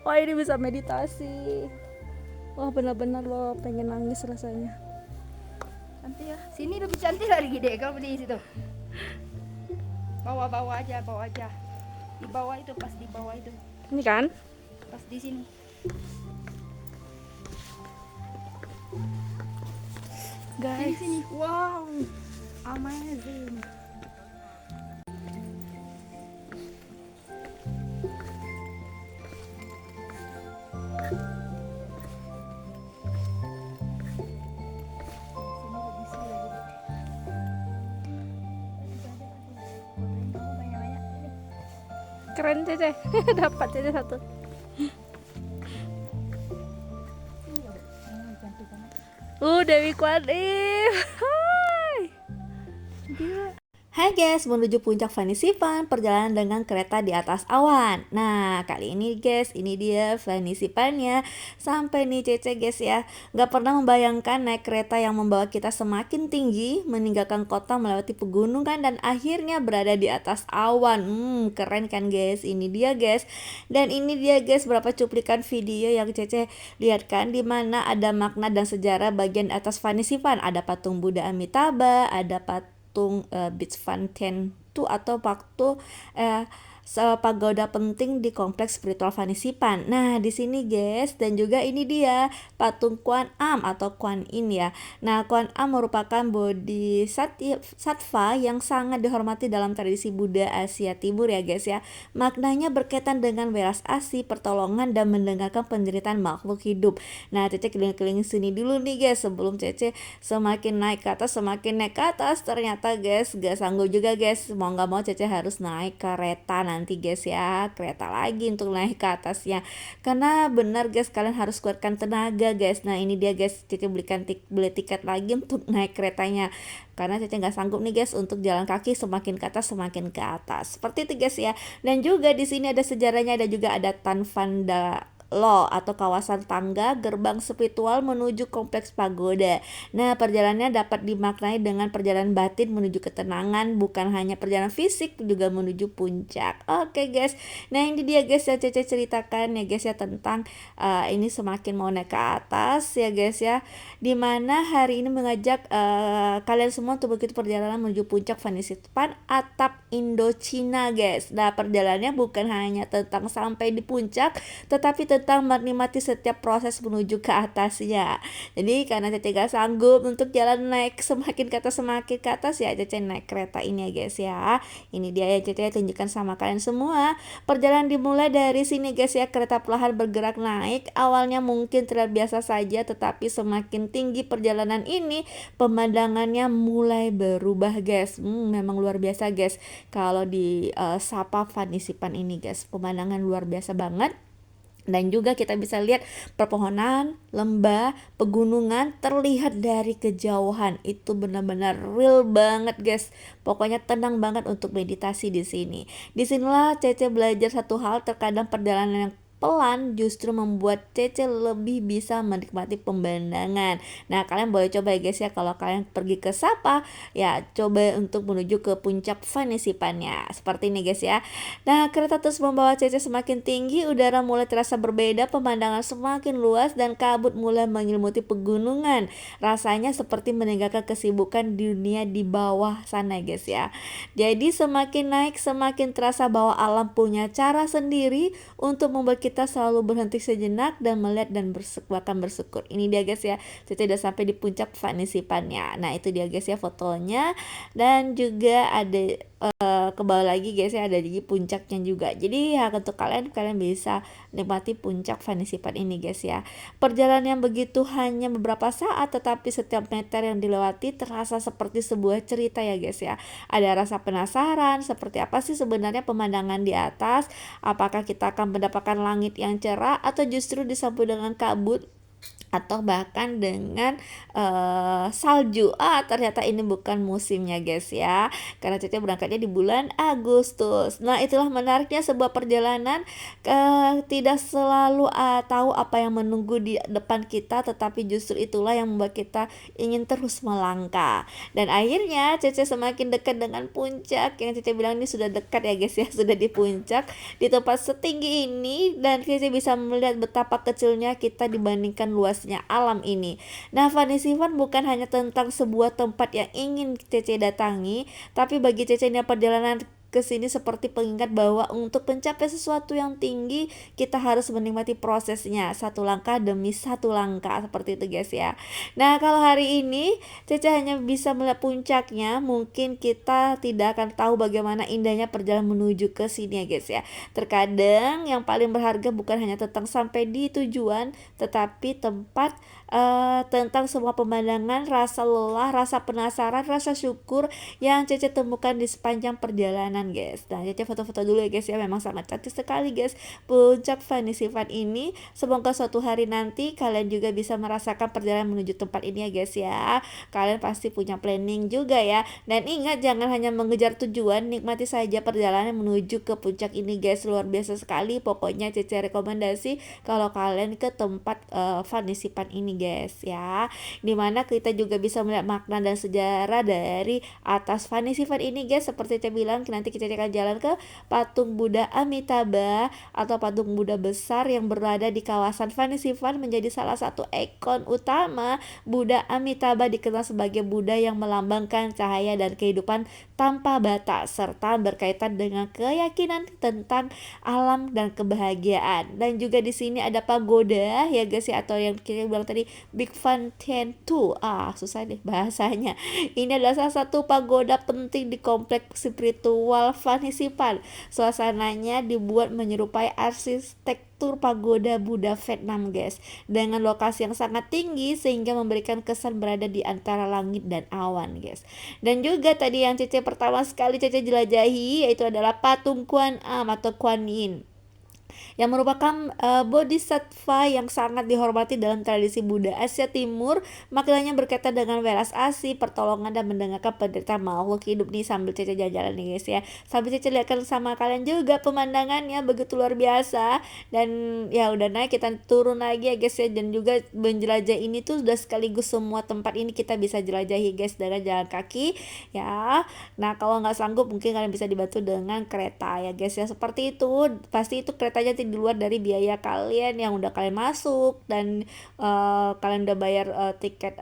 Wah, ini bisa meditasi. Wah, benar-benar loh pengen nangis rasanya. Cantik ya. Sini lebih cantik lagi deh kalau di situ. Bawa aja, bawa aja. Di bawah itu, pas di bawah itu. Ini kan? Pas di sini. Sini Guys, sini. Wow. Amazing. keren Cece. Dapat Cece satu. Dewi Kwan Im. Hai. Gila. Hai guys, menuju puncak Vanisipan, perjalanan dengan kereta di atas awan. Nah, kali ini guys, ini dia Vanisipannya. Sampai nih Cece guys ya. Gak pernah membayangkan naik kereta yang membawa kita semakin tinggi, meninggalkan kota, melewati pegunungan, dan akhirnya berada di atas awan. Keren kan guys, ini dia guys. Dan ini dia guys, berapa cuplikan video yang Cece lihat kan, dimana ada makna dan sejarah bagian atas Vanisipan. Ada patung Buddha Amitabha, ada patung Beach Fountain atau pagoda penting di kompleks spiritual Vanisipan. Nah, di sini guys, dan juga ini dia patung Kuan Am atau Kuan Yin ya. Nah, Kuan Am merupakan bodhisattva yang sangat dihormati dalam tradisi Buddha Asia Timur ya guys ya. Maknanya berkaitan dengan welas asih, pertolongan, dan mendengarkan penderitaan makhluk hidup. Nah, Cece keliling-keliling sini dulu nih guys, sebelum Cece semakin naik ke atas, ternyata guys gak sanggup juga guys. Mau gak mau Cece harus naik kereta nanti guys ya, kereta lagi untuk naik ke atasnya, karena benar guys, kalian harus kuatkan tenaga guys. Nah, ini dia guys, Cece beli tiket lagi untuk naik keretanya, karena Cece nggak sanggup nih guys untuk jalan kaki semakin ke atas seperti itu guys ya. Dan juga di sini ada sejarahnya, ada juga ada Tanvanda Lo atau kawasan tangga gerbang spiritual menuju kompleks pagoda. Nah, perjalanannya dapat dimaknai dengan perjalanan batin menuju ketenangan, bukan hanya perjalanan fisik, juga menuju puncak. Oke guys, nah ini dia guys ya Cece ceritakan ya guys ya tentang ini semakin mau naik ke atas ya guys ya, dimana hari ini mengajak kalian semua untuk begitu perjalanan menuju puncak Vanisipan atap Indochina guys. Nah, perjalanannya bukan hanya tentang sampai di puncak, tetapi tentang menikmati setiap proses menuju ke atasnya. Jadi karena Cece gak sanggup untuk jalan naik semakin ke atas ya, Cece naik kereta ini ya guys ya. Ini dia ya Cece tunjukkan sama kalian semua. Perjalanan dimulai dari sini guys ya, kereta perlahan bergerak naik. Awalnya mungkin terlihat biasa saja, tetapi semakin tinggi perjalanan ini, pemandangannya mulai berubah guys. Memang luar biasa guys. Kalau di Sapa Vanisipan ini guys, pemandangan luar biasa banget. Dan juga kita bisa lihat perpohonan, lembah, pegunungan terlihat dari kejauhan. Itu benar-benar real banget guys. Pokoknya tenang banget untuk meditasi di sini. Disinilah Cece belajar satu hal, terkadang perjalanan yang pelan justru membuat Cece lebih bisa menikmati pemandangan. Nah, kalian boleh coba ya guys ya, kalau kalian pergi ke Sapa ya, coba untuk menuju ke puncak Vanisipannya. Seperti ini guys ya. Nah, kereta terus membawa Cece semakin tinggi, udara mulai terasa berbeda, pemandangan semakin luas, dan kabut mulai menyelimuti pegunungan. Rasanya seperti meninggalkan kesibukan di dunia di bawah sana guys ya. Jadi semakin naik semakin terasa bahwa alam punya cara sendiri untuk membuat kita selalu berhenti sejenak dan melihat dan bahkan bersyukur. Ini dia guys ya, Cece udah sampai di puncak Vanisipannya. Nah, itu dia guys ya fotonya, dan juga ada ke bawah lagi guys ya, ada di puncaknya juga. Jadi ya untuk kalian bisa nikmati puncak Vanisipan ini guys ya. Perjalanan yang begitu hanya beberapa saat, tetapi setiap meter yang dilewati terasa seperti sebuah cerita ya guys ya. Ada rasa penasaran, seperti apa sih sebenarnya pemandangan di atas? Apakah kita akan mendapatkan langit yang cerah atau justru disambut dengan kabut atau bahkan dengan salju. Ternyata ini bukan musimnya guys ya, karena Cece berangkatnya di bulan Agustus. Nah itulah menariknya sebuah perjalanan, tidak selalu tahu apa yang menunggu di depan kita, tetapi justru itulah yang membuat kita ingin terus melangkah. Dan akhirnya Cece semakin dekat dengan puncak, yang Cece bilang ini sudah dekat ya guys ya, sudah di puncak, di tempat setinggi ini, dan Cece bisa melihat betapa kecilnya kita dibandingkan luasnya alam ini. Nah, Vanity Fair bukan hanya tentang sebuah tempat yang ingin Cece datangi, tapi bagi Cece ini perjalanan ke sini seperti pengingat bahwa untuk mencapai sesuatu yang tinggi kita harus menikmati prosesnya, satu langkah demi satu langkah, seperti itu guys ya. Nah kalau hari ini Cece hanya bisa melihat puncaknya, mungkin kita tidak akan tahu bagaimana indahnya perjalanan menuju ke sini ya guys ya. Terkadang yang paling berharga bukan hanya tentang sampai di tujuan, tetapi tempat, tentang semua pemandangan, rasa lelah, rasa penasaran, rasa syukur yang Cece temukan di sepanjang perjalanan guys. Nah Cece foto-foto dulu ya guys ya, memang sangat cantik sekali guys puncak Vanity Fair ini. Semoga suatu hari nanti kalian juga bisa merasakan perjalanan menuju tempat ini ya guys ya. Kalian pasti punya planning juga ya, dan ingat jangan hanya mengejar tujuan, nikmati saja perjalanan menuju ke puncak ini guys. Luar biasa sekali, pokoknya Cece rekomendasi kalau kalian ke tempat Vanity Fair ini guys ya, dimana kita juga bisa melihat makna dan sejarah dari atas Vanity Fair ini guys. Seperti saya bilang, nanti kita akan jalan ke patung Buddha Amitabha atau patung Buddha besar yang berada di kawasan Vanity Fair, menjadi salah satu ikon utama. Buddha Amitabha dikenal sebagai Buddha yang melambangkan cahaya dan kehidupan tanpa batas, serta berkaitan dengan keyakinan tentang alam dan kebahagiaan. Dan juga di sini ada pagoda ya guys ya, atau yang kita bilang tadi Big Fountain 2. Susah deh bahasanya. Ini adalah salah satu pagoda penting di kompleks spiritual Vanity Fair. Suasananya dibuat menyerupai arsitektur pagoda Buddha Vietnam guys, dengan lokasi yang sangat tinggi sehingga memberikan kesan berada di antara langit dan awan guys. Dan juga tadi yang Cece pertama sekali Cece jelajahi yaitu adalah patung Kuan Am atau Kuan Yin, yang merupakan bodhisattva yang sangat dihormati dalam tradisi Buddha Asia Timur. Maknanya berkaitan dengan welas asih, pertolongan, dan mendengarkan penderitaan makhluk hidup nih. Sambil Cece jalan-jalan nih guys ya, sambil Cece lihatkan sama kalian juga pemandangannya begitu luar biasa. Dan ya udah naik, kita turun lagi ya guys ya, dan juga menjelajah ini tuh sudah sekaligus semua tempat ini kita bisa jelajahi guys dengan jalan kaki ya. Nah kalau nggak sanggup mungkin kalian bisa dibantu dengan kereta ya guys ya, seperti itu. Pasti itu keretanya di luar dari biaya kalian yang udah kalian masuk, dan kalian udah bayar tiket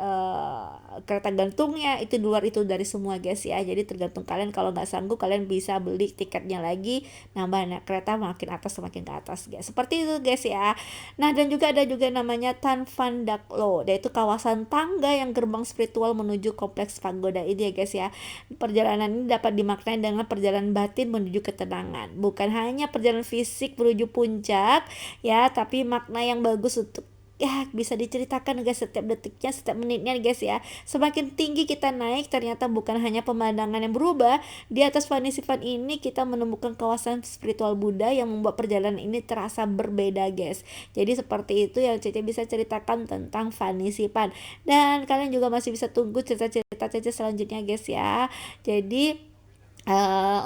kereta gantungnya, itu di luar itu dari semua guys ya. Jadi tergantung kalian, kalau nggak sanggup kalian bisa beli tiketnya lagi, nambah kereta makin atas semakin ke atas guys, seperti itu guys ya. Nah dan juga ada juga namanya Tan Van Dak Lo, yaitu kawasan tangga yang gerbang spiritual menuju kompleks pagoda ini ya guys ya. Perjalanan ini dapat dimaknai dengan perjalanan batin menuju ketenangan, bukan hanya perjalanan fisik menuju puncak ya, tapi makna yang bagus untuk ya bisa diceritakan guys setiap detiknya, setiap menitnya guys ya. Semakin tinggi kita naik, ternyata bukan hanya pemandangan yang berubah. Di atas Vanity Fair ini kita menemukan kawasan spiritual Buddha yang membuat perjalanan ini terasa berbeda guys. Jadi seperti itu yang Cece bisa ceritakan tentang Vanity Fair, dan kalian juga masih bisa tunggu cerita-cerita Cece selanjutnya guys ya. Jadi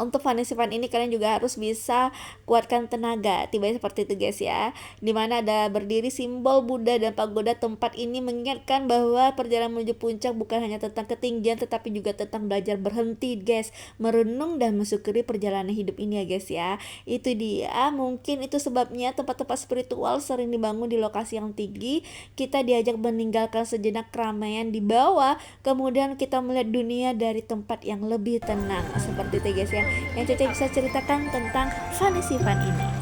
untuk Vanity Fair ini kalian juga harus bisa kuatkan tenaga, tibanya seperti itu guys ya. Dimana ada berdiri simbol Buddha dan pagoda, tempat ini mengingatkan bahwa perjalanan menuju puncak bukan hanya tentang ketinggian, tetapi juga tentang belajar berhenti guys, merenung dan mensyukuri perjalanan hidup ini ya guys ya. Itu dia, mungkin itu sebabnya tempat-tempat spiritual sering dibangun di lokasi yang tinggi. Kita diajak meninggalkan sejenak keramaian di bawah, kemudian kita melihat dunia dari tempat yang lebih tenang, seperti itu guys ya, yang Cece bisa ceritakan tentang Vanity Fair ini.